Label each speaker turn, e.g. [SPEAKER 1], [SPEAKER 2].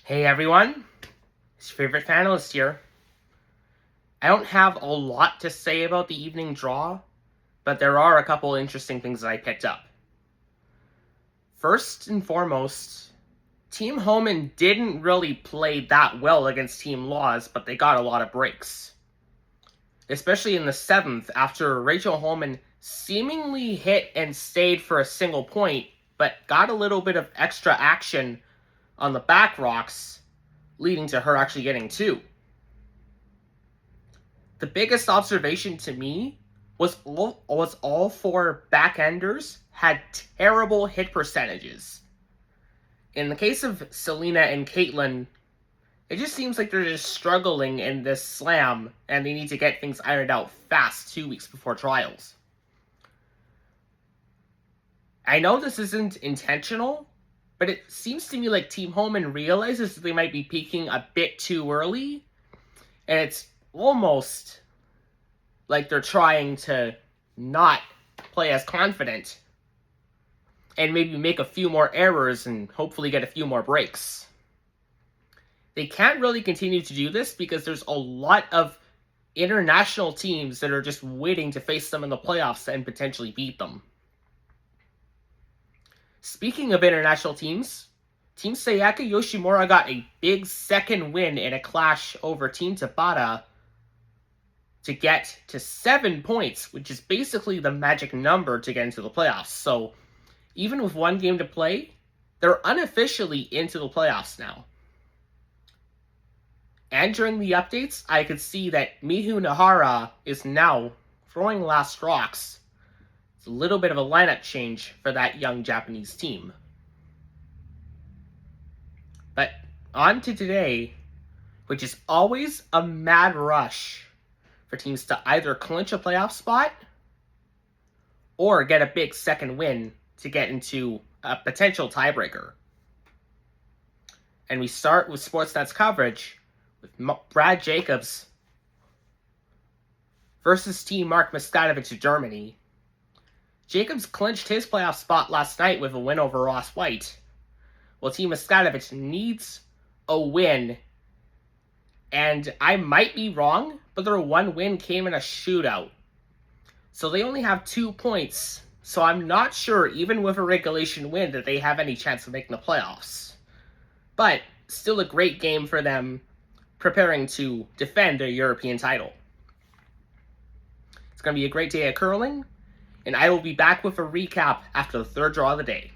[SPEAKER 1] Hey everyone, it's your favorite panelist here. I don't have a lot to say about the evening draw, but there are a couple interesting things that I picked up. First and foremost, Team Homan didn't really play that well against Team Laws, but they got a lot of breaks. Especially in the 7th, after Rachel Holman seemingly hit and stayed for a single point, but got a little bit of extra action on the back rocks, leading to her actually getting 2. The biggest observation to me was all 4 backenders had terrible hit percentages. In the case of Selena and Caitlyn, it just seems like they're just struggling in this slam, and they need to get things ironed out fast 2 weeks before trials. I know this isn't intentional, but it seems to me like Team Homan realizes that they might be peaking a bit too early, and it's almost like they're trying to not play as confident and maybe make a few more errors and hopefully get a few more breaks. They can't really continue to do this because there's a lot of international teams that are just waiting to face them in the playoffs and potentially beat them. Speaking of international teams, Team Sayaka Yoshimura got a big second win in a clash over Team Tabata to get to 7 points, which is basically the magic number to get into the playoffs. So even with 1 game to play, they're unofficially into the playoffs now. And during the updates, I could see that Mihu Nahara is now throwing last rocks. It's a little bit of a lineup change for that young Japanese team. But on to today, which is always a mad rush for teams to either clinch a playoff spot or get a big second win to get into a potential tiebreaker. And we start with Sportsnet's coverage with Brad Jacobs versus Team Mark Muskatovic of Germany. Jacobs clinched his playoff spot last night with a win over Ross White, while Team Muskatovic needs a win. And I might be wrong, but their 1 win came in a shootout. So they only have 2 points. So I'm not sure, even with a regulation win, that they have any chance of making the playoffs. But still a great game for them, preparing to defend their European title. It's going to be a great day of curling, and I will be back with a recap after the 3rd draw of the day.